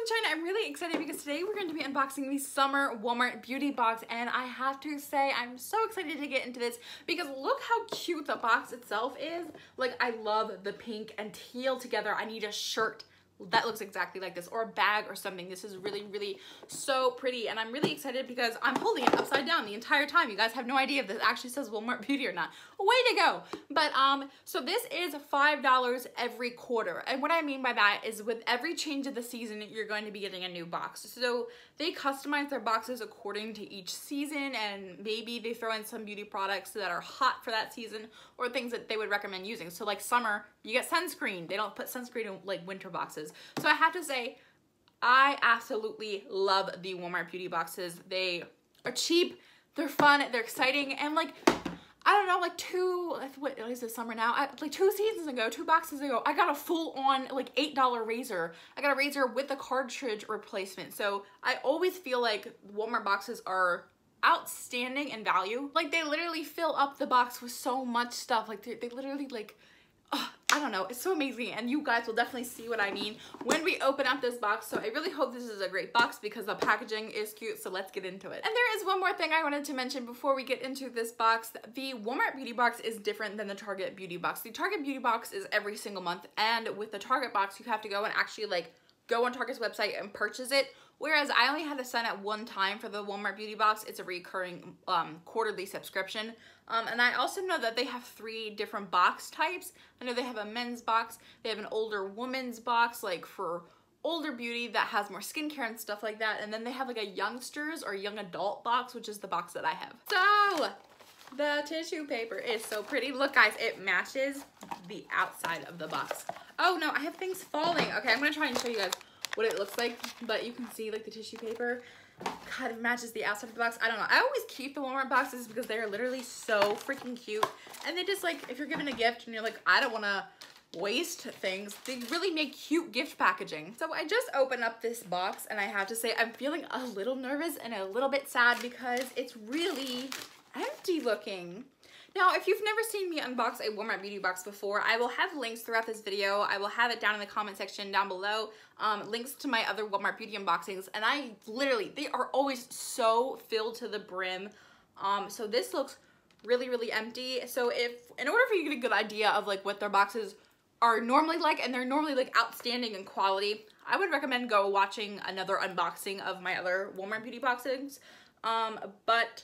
Sunshine. I'm really excited because today we're going to be unboxing the Summer Walmart Beauty Box, and I have to say I'm so excited to get into this because look how cute the box itself is. Like, I love the pink and teal together. I need a shirt that looks exactly like this, or a bag or something. This is really, really so pretty, and I'm really excited because I'm holding it upside down the entire time. You guys have no idea if this actually says Walmart Beauty or not. Way to go. But so this is $5 every quarter, and what I mean by that is with every change of the season you're going to be getting a new box. So they customize their boxes according to each season, and maybe they throw in some beauty products that are hot for that season or things that they would recommend using. So like summer, you get sunscreen. They don't put sunscreen in like winter boxes. So I have to say, I absolutely love the Walmart Beauty Boxes. They are cheap, they're fun, they're exciting, and like, I don't know, like what is it, summer now? Like 2 seasons ago, 2 boxes ago, I got a full-on like $8 razor. I got a razor with a cartridge replacement. So I always feel like Walmart boxes are outstanding in value. Like, they literally fill up the box with so much stuff. Like, they literally like, I don't know, it's so amazing, and you guys will definitely see what I mean when we open up this box. So I really hope this is a great box because the packaging is cute, so let's get into it. And there is one more thing I wanted to mention before we get into this box. The Walmart Beauty Box is different than the Target Beauty Box. The Target Beauty Box is every single month, and with the Target box you have to go and actually like go on Target's website and purchase it. Whereas I only had to sign up one time for the Walmart Beauty Box. It's a recurring quarterly subscription. And I also know that they have 3 different box types. I know they have a men's box, they have an older woman's box, like for older beauty that has more skincare and stuff like that. And then they have like a youngsters or young adult box, which is the box that I have. So the tissue paper is so pretty. Look guys, it matches the outside of the box. Oh no, I have things falling. Okay, I'm gonna try and show you guys what it looks like, but you can see like the tissue paper kind of matches the outside of the box. I don't know. I always keep the Walmart boxes because they're literally so freaking cute, and they just like, if you're giving a gift and you're like, I don't want to waste things, they really make cute gift packaging. So I just opened up this box, and I have to say I'm feeling a little nervous and a little bit sad because it's really empty looking. Now, if you've never seen me unbox a Walmart Beauty Box before, I will have links throughout this video. I will have it down in the comment section down below, links to my other Walmart Beauty unboxings, and I literally, they are always so filled to the brim. So this looks really, really empty. So in order for you to get a good idea of like what their boxes are normally like, and they're normally like outstanding in quality, I would recommend go watching another unboxing of my other Walmart Beauty boxings. But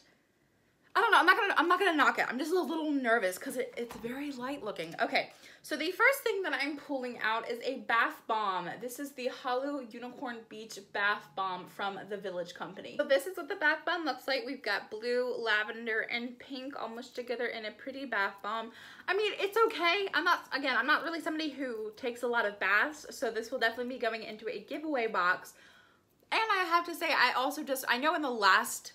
I don't know, I'm not gonna knock it. I'm just a little nervous because it's very light looking. Okay, so the first thing that I'm pulling out is a bath bomb. This is the Hollow Unicorn Beach Bath Bomb from the Village Company. So this is what the bath bomb looks like. We've got blue, lavender, and pink all mushed together in a pretty bath bomb. I mean, it's okay. I'm not really somebody who takes a lot of baths, so this will definitely be going into a giveaway box. And I have to say, I know in the last,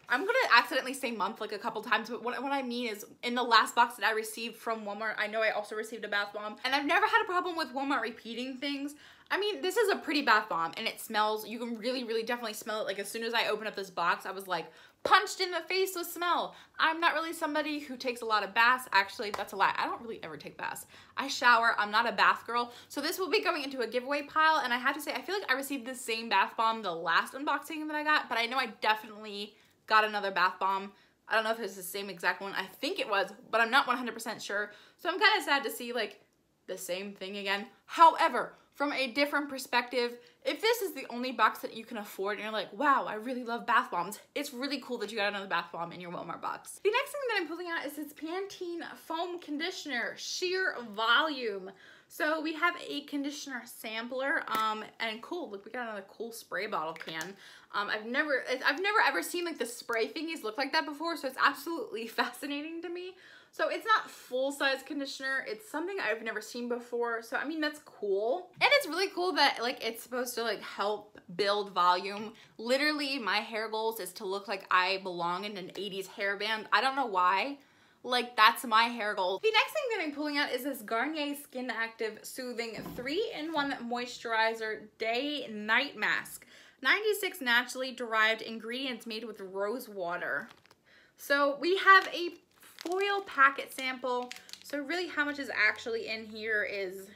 I'm gonna accidentally say month like a couple times, but what I mean is in the last box that I received from Walmart, I know I also received a bath bomb, and I've never had a problem with Walmart repeating things. I mean, this is a pretty bath bomb, and it smells, you can really, really definitely smell it. Like, as soon as I opened up this box, I was like punched in the face with smell. I'm not really somebody who takes a lot of baths. Actually, that's a lie. I don't really ever take baths. I shower. I'm not a bath girl. So this will be going into a giveaway pile, and I have to say, I feel like I received the same bath bomb the last unboxing that I got, but I know I definitely got another bath bomb. I don't know if it's the same exact one. I think it was, but I'm not 100% sure. So I'm kind of sad to see like the same thing again. However, from a different perspective, if this is the only box that you can afford and you're like, wow, I really love bath bombs, it's really cool that you got another bath bomb in your Walmart box. The next thing that I'm pulling out is this Pantene Foam Conditioner Sheer Volume. So we have a conditioner sampler, and cool, look, we got another cool spray bottle can. I've never ever seen like the spray thingies look like that before, so it's absolutely fascinating to me. So it's not full-size conditioner, it's something I've never seen before, so I mean, that's cool. And it's really cool that like it's supposed to like help build volume. Literally, my hair goals is to look like I belong in an 80s hairband. I don't know why. Like, that's my hair goal. The next thing that I'm pulling out is this Garnier Skin Active Soothing 3-in-1 Moisturizer Day Night Mask. 96 naturally derived ingredients made with rose water. So we have a foil packet sample. So really how much is actually in here is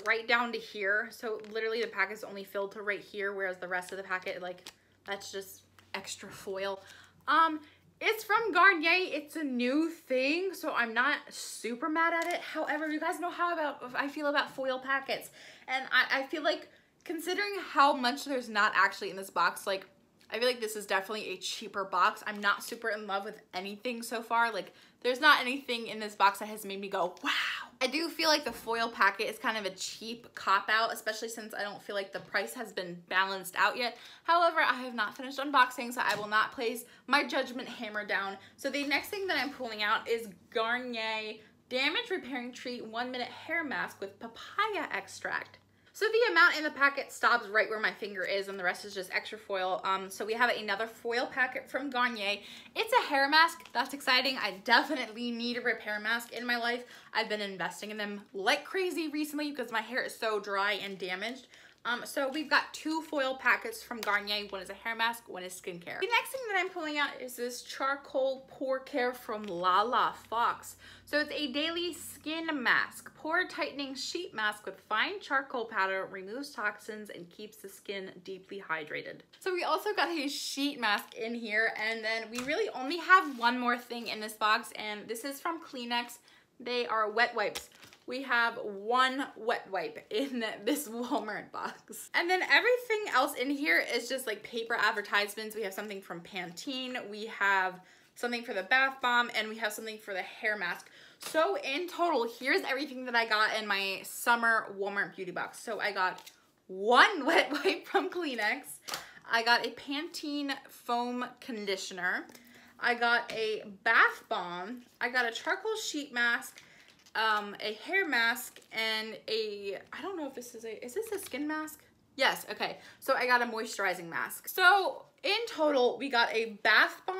right down to here. So literally the packet is only filled to right here, whereas the rest of the packet, like, that's just extra foil. It's from Garnier. It's a new thing, so I'm not super mad at it. However, you guys know how I feel about foil packets. And I feel like, considering how much there's not actually in this box, like, I feel like this is definitely a cheaper box. I'm not super in love with anything so far. Like, there's not anything in this box that has made me go, wow. I do feel like the foil packet is kind of a cheap cop-out, especially since I don't feel like the price has been balanced out yet. However, I have not finished unboxing, so I will not place my judgment hammer down. So the next thing that I'm pulling out is Garnier Damage Repairing Treat 1-Minute Hair Mask with Papaya Extract. So the amount in the packet stops right where my finger is, and the rest is just extra foil. So we have another foil packet from Garnier. It's a hair mask. That's exciting. I definitely need a repair mask in my life. I've been investing in them like crazy recently because my hair is so dry and damaged. So we've got 2 foil packets from Garnier. One is a hair mask, one is skincare. The next thing that I'm pulling out is this charcoal pore care from Lala Fox. So it's a daily skin mask, pore tightening sheet mask with fine charcoal powder, removes toxins and keeps the skin deeply hydrated. So we also got a sheet mask in here, and then we really only have one more thing in this box, and this is from Kleenex. They are wet wipes. We have 1 wet wipe in this Walmart box. And then everything else in here is just like paper advertisements. We have something from Pantene, we have something for the bath bomb, and we have something for the hair mask. So in total, here's everything that I got in my summer Walmart beauty box. So I got 1 wet wipe from Kleenex. I got a Pantene foam conditioner. I got a bath bomb. I got a charcoal sheet mask, a hair mask, and I don't know if is this a skin mask? Yes, okay. So I got a moisturizing mask. So in total, we got a bath bomb,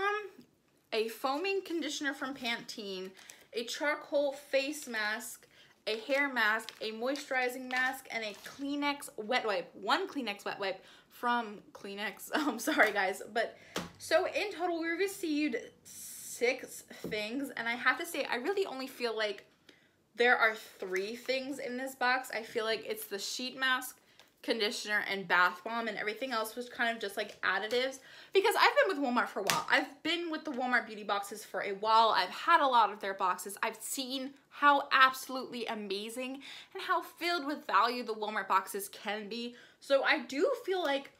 a foaming conditioner from Pantene, a charcoal face mask, a hair mask, a moisturizing mask, and a Kleenex wet wipe. 1 Kleenex wet wipe from Kleenex. Sorry guys, but so in total we received 6 things, and I have to say I really only feel like there are 3 things in this box. I feel like it's the sheet mask, conditioner, and bath bomb, and everything else was kind of just like additives, because I've been with Walmart for a while. I've been with the Walmart beauty boxes for a while. I've had a lot of their boxes. I've seen how absolutely amazing and how filled with value the Walmart boxes can be. So I do feel like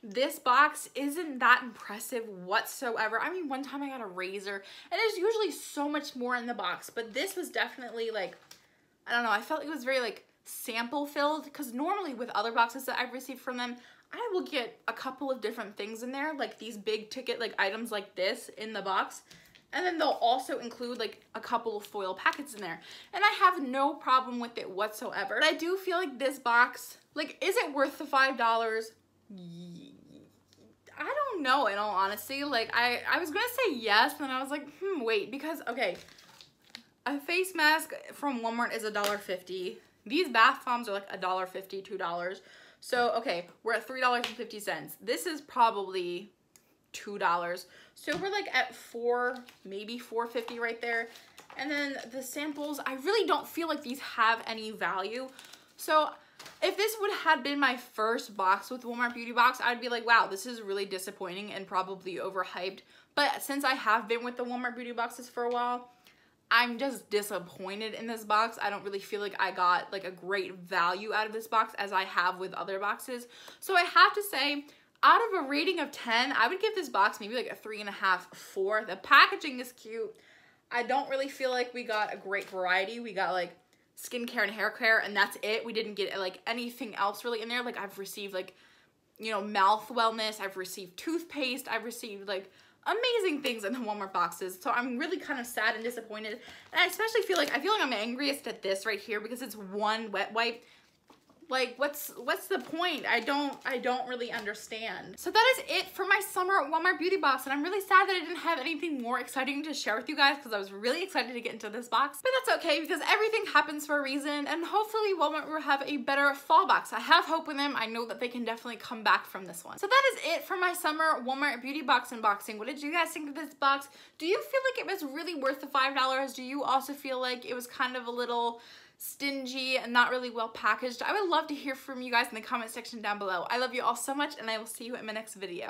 this box isn't that impressive whatsoever. I mean, one time I got a razor, and there's usually so much more in the box, but this was definitely like, I don't know, I felt it was very like sample filled, because normally with other boxes that I've received from them, I will get a couple of different things in there, like these big ticket like items like this in the box, and then they'll also include like a couple of foil packets in there, and I have no problem with it whatsoever. But I do feel like this box, like, is it worth the $5? I don't know, in all honesty. Like, I was gonna say yes, and then I was like, wait, because, okay, a face mask from Walmart is $1.50. These bath bombs are like $1.50, $2. So, okay, we're at $3.50. This is probably $2. So we're like at $4, maybe $4.50 right there. And then the samples, I really don't feel like these have any value. So if this would have been my first box with Walmart Beauty Box, I'd be like, wow, this is really disappointing and probably overhyped. But since I have been with the Walmart Beauty Boxes for a while, I'm just disappointed in this box. I don't really feel like I got like a great value out of this box as I have with other boxes. So I have to say, out of a rating of 10, I would give this box maybe like a 3.5, 4. The packaging is cute. I don't really feel like we got a great variety. We got like skincare and hair care, and that's it. We didn't get like anything else really in there. Like, I've received like, you know, mouth wellness. I've received toothpaste. I've received like amazing things in the Walmart boxes. So I'm really kind of sad and disappointed. And I especially feel like, I'm angriest at this right here because it's 1 wet wipe. Like, what's the point? I don't really understand. So that is it for my summer Walmart beauty box, and I'm really sad that I didn't have anything more exciting to share with you guys because I was really excited to get into this box. But that's okay, because everything happens for a reason, and hopefully Walmart will have a better fall box. I have hope in them. I know that they can definitely come back from this one. So that is it for my summer Walmart beauty box unboxing. What did you guys think of this box? Do you feel like it was really worth the $5? Do you also feel like it was kind of a little stingy and not really well packaged. I would love to hear from you guys in the comment section down below. I love you all so much, and I will see you in my next video.